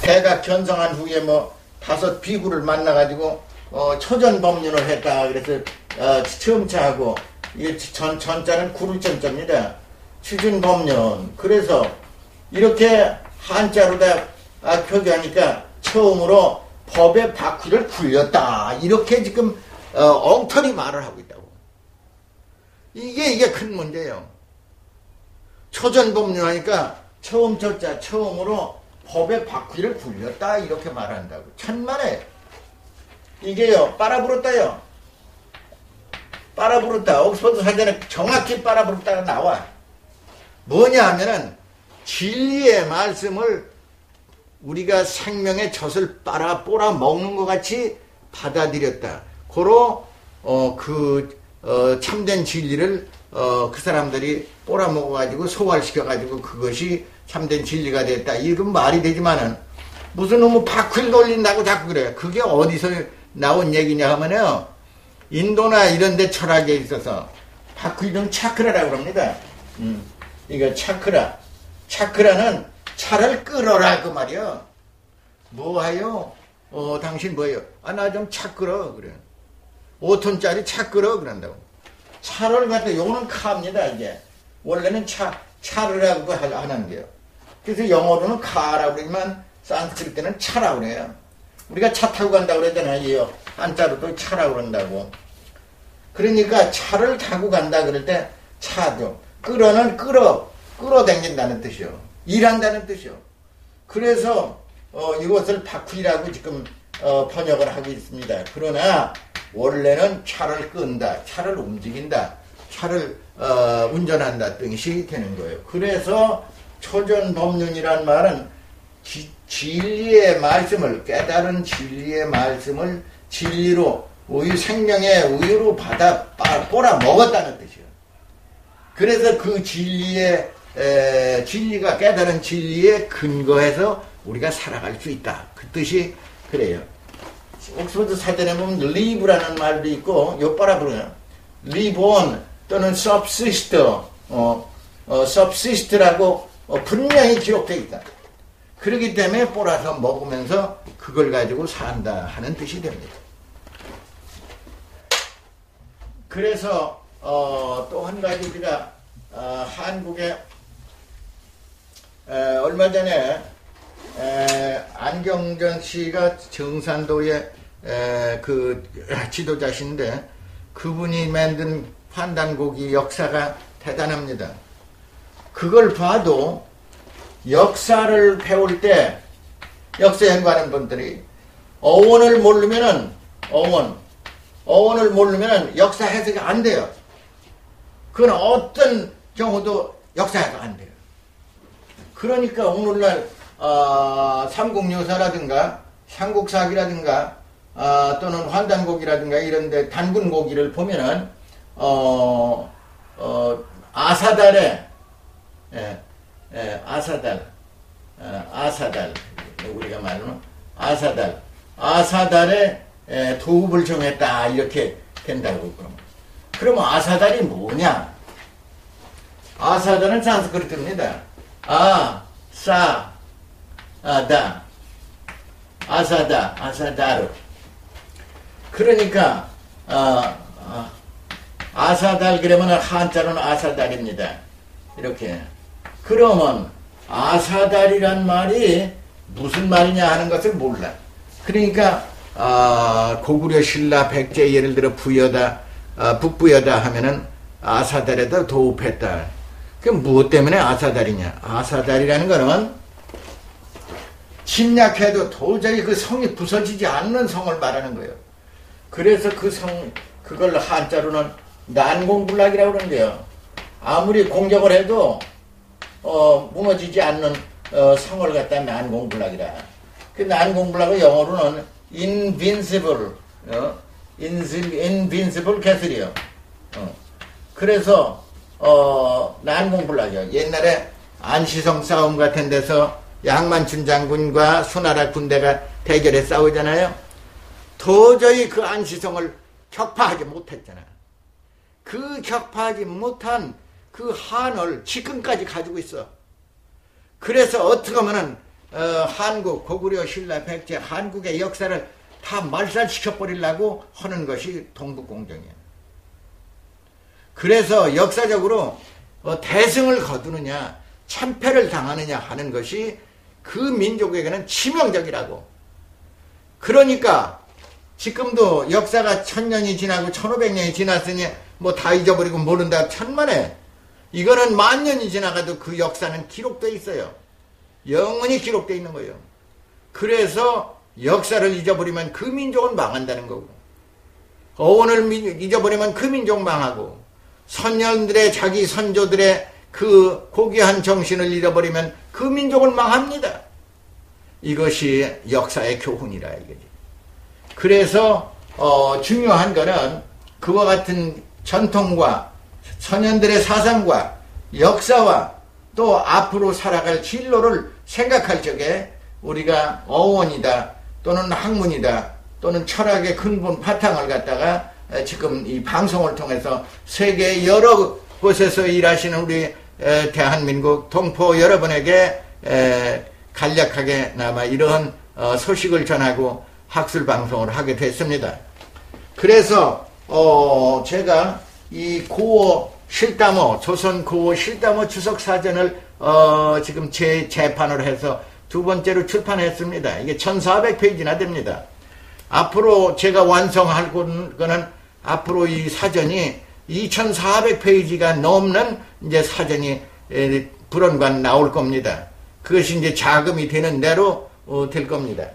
대각 견성한 후에 뭐 5 비구를 만나가지고 초전법륜을 했다. 그래서 처음자하고 이게 전자는 구를전자입니다. 취준법륜. 그래서 이렇게 한자로다 표기하니까 처음으로 법의 바퀴를 굴렸다. 이렇게 지금 엉터리 말을 하고 있다고. 이게 큰 문제예요. 초전법륜 하니까 처음 저자 처음으로 법의 바퀴를 굴렸다. 이렇게 말한다고. 천만에 이게요 빨아부렸다요. 빨아부렸다. 옥스퍼드 사전에 정확히 빨아부렸다가 나와. 뭐냐 하면은 진리의 말씀을 우리가 생명의 젖을 빨아 먹는 것 같이 받아들였다. 고로 참된 진리를 그 사람들이 빨아먹어가지고 소화시켜가지고 그것이 참된 진리가 됐다. 이건 말이 되지만은 무슨 놈의 바퀴를 돌린다고 자꾸 그래요. 그게 어디서 나온 얘기냐 하면요, 인도나 이런 데 철학에 있어서 바퀴는 차크라라고 합니다. 이거 차크라는 차를 끌어라 그 말이요. 뭐하요? 당신 뭐예요? 나 좀 차 끌어 그래. 5톤짜리 차 끌어 그런다고. 차를 갖다 요는 카입니다. 이게 원래는 차를 하고 하는 게요. 그래서 영어로는 카라고 그러지만 산스크리트 때는 차라고 그래요. 우리가 차 타고 간다고 그러잖아요. 한자로도 차라고 그런다고. 그러니까 차를 타고 간다 그럴 때 차도 끌어는 끌어당긴다는 뜻이요. 일한다는 뜻이요. 그래서 이것을 바퀴라고 지금 번역을 하고 있습니다. 그러나 원래는 차를 끈다, 차를 움직인다, 차를 운전한다 뜻이 되는 거예요. 그래서 초전법륜이란 말은 진리의 말씀을, 깨달은 진리의 말씀을 진리로 생명의 우유로 받아 빨아 먹었다는 뜻이에요. 그래서 그 진리가 깨달은 진리에 근거해서 우리가 살아갈 수 있다. 그 뜻이 그래요. 옥스퍼드 사전에 보면 live라는 말도 있고 요빠라 부르요. live on 또는 subsist라고 분명히 기록되어 있다. 그렇기 때문에 빨아서 먹으면서 그걸 가지고 산다 하는 뜻이 됩니다. 그래서 또 한 가지 우리가 한국에 얼마 전에 안경전 씨가 정산도의 그 지도자신데 그분이 만든 환단고기 역사가 대단합니다. 그걸 봐도 역사를 배울 때 역사 연구하는 분들이 어원을 모르면은 역사 해석이 안 돼요. 그건 어떤 경우도 역사 해석 안 돼요. 그러니까 오늘날 삼국유사라든가 삼국사기라든가 또는 환단고기라든가 이런데 단군고기를 보면은 아사달에 아사달 우리가 말하는 아사달에 도읍을 정했다 이렇게 된다고. 그러면 아사달이 뭐냐? 아사달은 산스크리트입니다. 아사다르. 그러니까 아사달 그러면 한자로는 아사달입니다. 이렇게. 그러면 아사달이란 말이 무슨 말이냐 하는 것을 몰라. 그러니까 고구려 신라 백제 예를 들어 북부여다 하면은 아사달에다 도읍했다. 그 무엇 때문에 아사달이냐? 아사달이라는 거는 침략해도 도저히 그 성이 부서지지 않는 성을 말하는 거예요. 그래서 그걸 한자로는 난공불락이라고 그러는데요. 아무리 공격을 해도 무너지지 않는 성을 갖다 난공불락이라. 그 난공불락의 영어로는 invincible castle. 그래서 난공불락이요. 옛날에 안시성 싸움 같은 데서 양만춘 장군과 수나라 군대가 대결에 싸우잖아요. 도저히 그 안시성을 격파하지 못했잖아요. 그 격파하지 못한 그 한을 지금까지 가지고 있어. 그래서 어떻게 하면은 한국, 고구려, 신라, 백제, 한국의 역사를 다 말살시켜버리려고 하는 것이 동북공정이에요. 그래서 역사적으로 대승을 거두느냐 참패를 당하느냐 하는 것이 그 민족에게는 치명적이라고. 그러니까 지금도 역사가 1000년이 지나고 1500년이 지났으니 뭐 다 잊어버리고 모른다 천만에, 이거는 만년이 지나가도 그 역사는 기록되어 있어요. 영원히 기록되어 있는 거예요. 그래서 역사를 잊어버리면 그 민족은 망한다는 거고, 어원을 잊어버리면 그 민족 망하고, 선녀들의 자기 선조들의 그 고귀한 정신을 잃어버리면 그 민족을 망합니다. 이것이 역사의 교훈이라 이거지. 그래서 중요한 거는 그와 같은 전통과 선현들의 사상과 역사와 또 앞으로 살아갈 진로를 생각할 적에 우리가 어원이다 또는 학문이다 또는 철학의 근본 바탕을 갖다가 지금 이 방송을 통해서 세계 여러 곳에서 일하시는 우리 대한민국 동포 여러분에게 간략하게나마 이러한 소식을 전하고 학술 방송을 하게 됐습니다. 그래서 제가 이 고어 실담어, 조선 고어 실담어 주석 사전을 지금 재판을 해서 두 번째로 출판했습니다. 이게 1400페이지나 됩니다. 앞으로 제가 완성할 거는 앞으로 이 사전이 2400페이지가 넘는 이제 사전이 불언관 나올 겁니다. 그것이 이제 자금이 되는 대로 될 겁니다.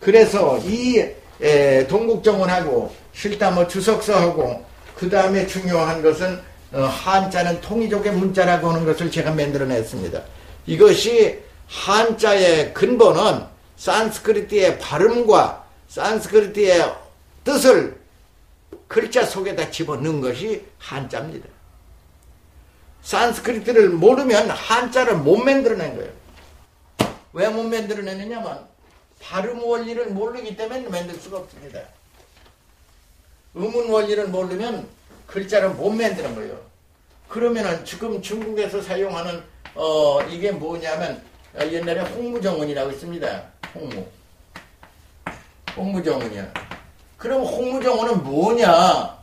그래서 이 동국정원하고 실담어 주석서하고 그 다음에 중요한 것은 한자는 통이족의 문자라고 하는 것을 제가 만들어냈습니다. 이것이 한자의 근본은 산스크리트의 발음과 산스크리트의 뜻을 글자 속에다 집어넣은 것이 한자입니다. 산스크리트를 모르면 한자를 못 만들어낸 거예요. 왜 못 만들어내느냐면 발음 원리를 모르기 때문에 만들 수가 없습니다. 음운 원리를 모르면 글자를 못 만드는 거예요. 그러면은 지금 중국에서 사용하는 이게 뭐냐면 옛날에 홍무정원이라고 있습니다. 홍무정원이야. 그럼 홍무정원은 뭐냐?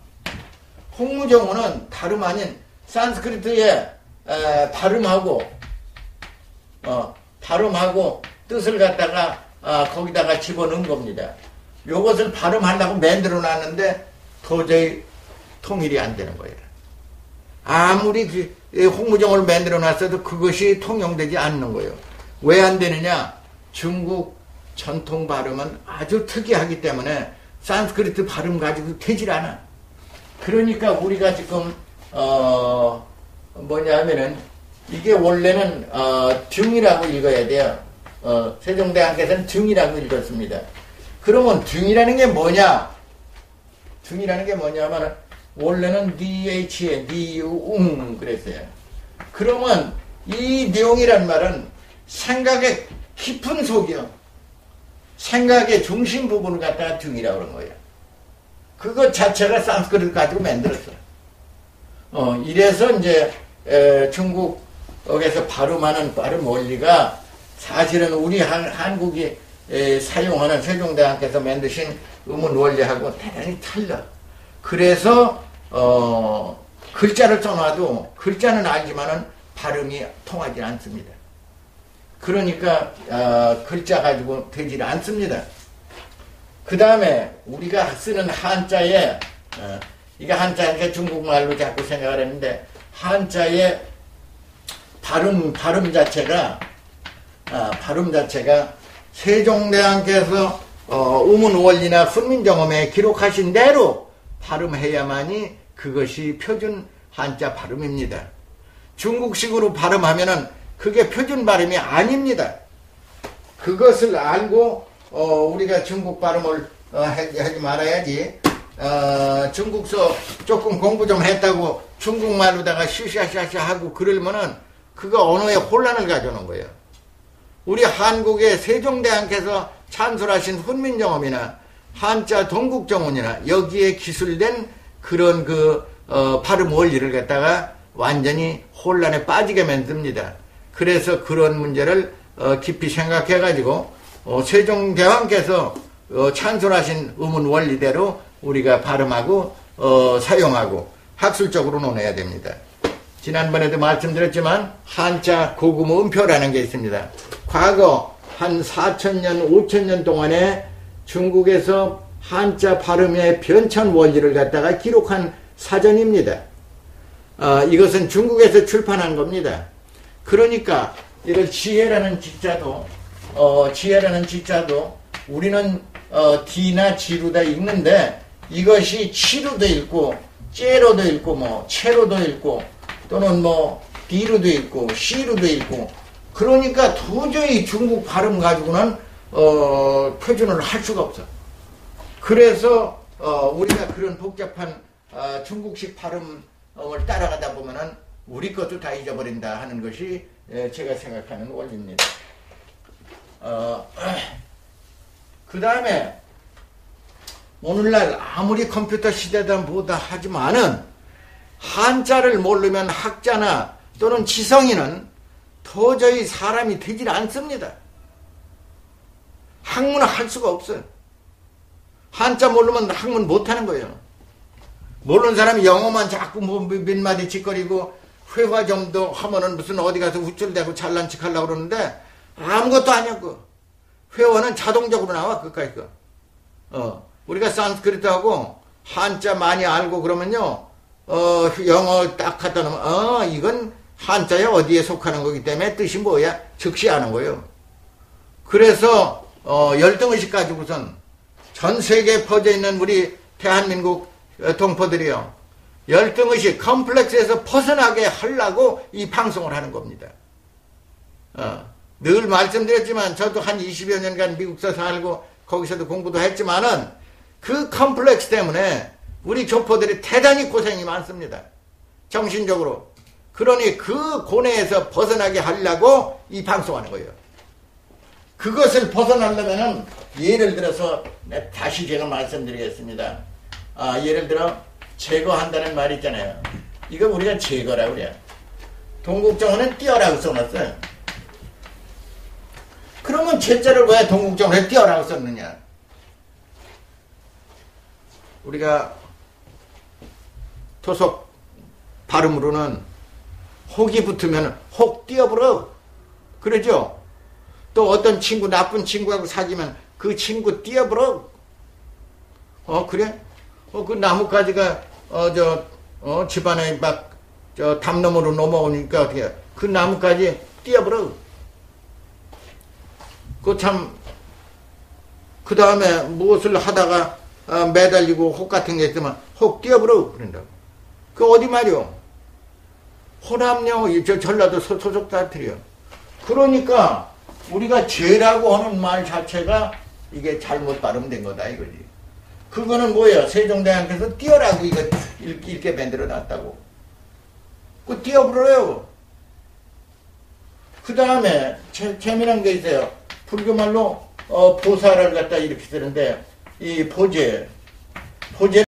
홍무정원은 다름 아닌 산스크리트의 발음하고 뜻을 갖다가 거기다가 집어넣은 겁니다. 요것을 발음하려고 만들어 놨는데 도저히 통일이 안 되는 거예요. 아무리 홍무정을 만들어 놨어도 그것이 통용되지 않는 거예요. 왜 안 되느냐? 중국 전통 발음은 아주 특이하기 때문에 산스크리트 발음 가지고 되질 않아. 그러니까 우리가 지금 뭐냐면은 이게 원래는 둥이라고 읽어야 돼요. 세종대왕께서는 둥이라고 읽었습니다. 그러면 둥이라는 게 뭐냐? 둥이라는 게 뭐냐면 원래는 DH에 DU 그랬어요. 그러면 이 내용이란 말은 생각의 깊은 속이요. 생각의 중심 부분을 갖다가 둥이라고 그런 거예요. 그것 자체가 산스크리트 가지고 만들었어요. 이래서 이제 중국에서 발음하는 발음 원리가 사실은 우리 한국이 사용하는 세종대왕께서 만드신 음운 원리하고 대단히 달라. 그래서 글자를 써놔도 글자는 알지만은 발음이 통하지 않습니다. 그러니까 글자 가지고 되질 않습니다. 그 다음에 우리가 쓰는 한자에 이게 한자니까 중국말로 자꾸 생각을 했는데 한자의 발음 자체가 세종대왕께서 음운 원리나 훈민정음에 기록하신 대로 발음해야만이 그것이 표준 한자 발음입니다. 중국식으로 발음하면은 그게 표준 발음이 아닙니다. 그것을 알고 우리가 중국 발음을 하지 말아야지. 중국서 조금 공부 좀 했다고 중국말로다가 슈샤샤샤 하고 그러면은 그거 언어에 혼란을 가져오는 거예요. 우리 한국의 세종대왕께서 찬솔하신 훈민정음이나 한자 동국정원이나 여기에 기술된 그런 발음 원리를 갖다가 완전히 혼란에 빠지게 만듭니다. 그래서 그런 문제를 깊이 생각해가지고 세종대왕께서 찬솔하신 음운 원리대로 우리가 발음하고 사용하고 학술적으로 논해야 됩니다. 지난번에도 말씀드렸지만 한자 고금 음표라는 게 있습니다. 과거 한 4,000년, 5,000년 동안에 중국에서 한자 발음의 변천 원리를 갖다가 기록한 사전입니다. 이것은 중국에서 출판한 겁니다. 그러니까 이걸 지혜라는 지자도 우리는 D나 G로다 읽는데 이것이 치로도 읽고 째로도 읽고 뭐 채로도 읽고 또는 뭐 B로도 읽고 C로도 읽고 그러니까 도저히 중국 발음 가지고는 표준을 할 수가 없어. 그래서 우리가 그런 복잡한 중국식 발음을 따라가다 보면은 우리 것도 다 잊어버린다 하는 것이 제가 생각하는 원리입니다. 그 다음에 오늘날 아무리 컴퓨터 시대다 뭐다 하지만은 한자를 모르면 학자나 또는 지성인은 도저히 사람이 되질 않습니다. 학문을 할 수가 없어요. 한자 모르면 학문 못하는 거예요. 모르는 사람이 영어만 자꾸 몇 마디 짓거리고 회화 정도 하면은 무슨 어디 가서 우쭐대고 잘난 척 하려고 그러는데 아무것도 아니었고 회화는 자동적으로 나와 그까이 거. 우리가 산스크리트하고 한자 많이 알고 그러면요 영어 딱 갖다 놓으면 이건 한자에 어디에 속하는 거기 때문에 뜻이 뭐야 즉시하는 거예요. 그래서 열등의식 가지고선 전 세계에 퍼져 있는 우리 대한민국 동포들이요 열등의식 컴플렉스에서 벗어나게 하려고 이 방송을 하는 겁니다. 늘 말씀드렸지만 저도 한 20여 년간 미국서 살고 거기서도 공부도 했지만은 그 컴플렉스 때문에 우리 교포들이 대단히 고생이 많습니다. 정신적으로. 그러니 그 고뇌에서 벗어나게 하려고 이 방송하는 거예요. 그것을 벗어나려면은 예를 들어서 다시 제가 말씀드리겠습니다. 예를 들어 제거한다는 말 있잖아요. 이거 우리가 제거라고 그래요. 동국정원은 띄어라고 써놨어요. 그러면 제자를 왜 동국정원에 띄어라고 썼느냐? 우리가 토속 발음으로는 혹이 붙으면 혹 띄어버려. 그러죠? 또 어떤 친구 나쁜 친구하고 사귀면 그 친구 띄어버려. 그래? 그 나뭇가지가 집안에 막 담너머로 넘어오니까 어떻게 그 나뭇가지 띄어버려. 그 다음에 무엇을 하다가 매달리고 혹 같은 게 있으면 혹 띄어버려 그런다고. 그 어디 말이요? 호남요 저 전라도 소속 사투리요. 그러니까 우리가 죄라고 하는 말 자체가 이게 잘못 발음된 거다 이거지. 그거는 뭐예요? 세종대왕께서 띄어라고 이거 읽게 만들어 놨다고. 그 띄어버려요. 그 다음에 재미난 게 있어요. 불교말로 보살을 갖다 이렇게 쓰는데 이 보제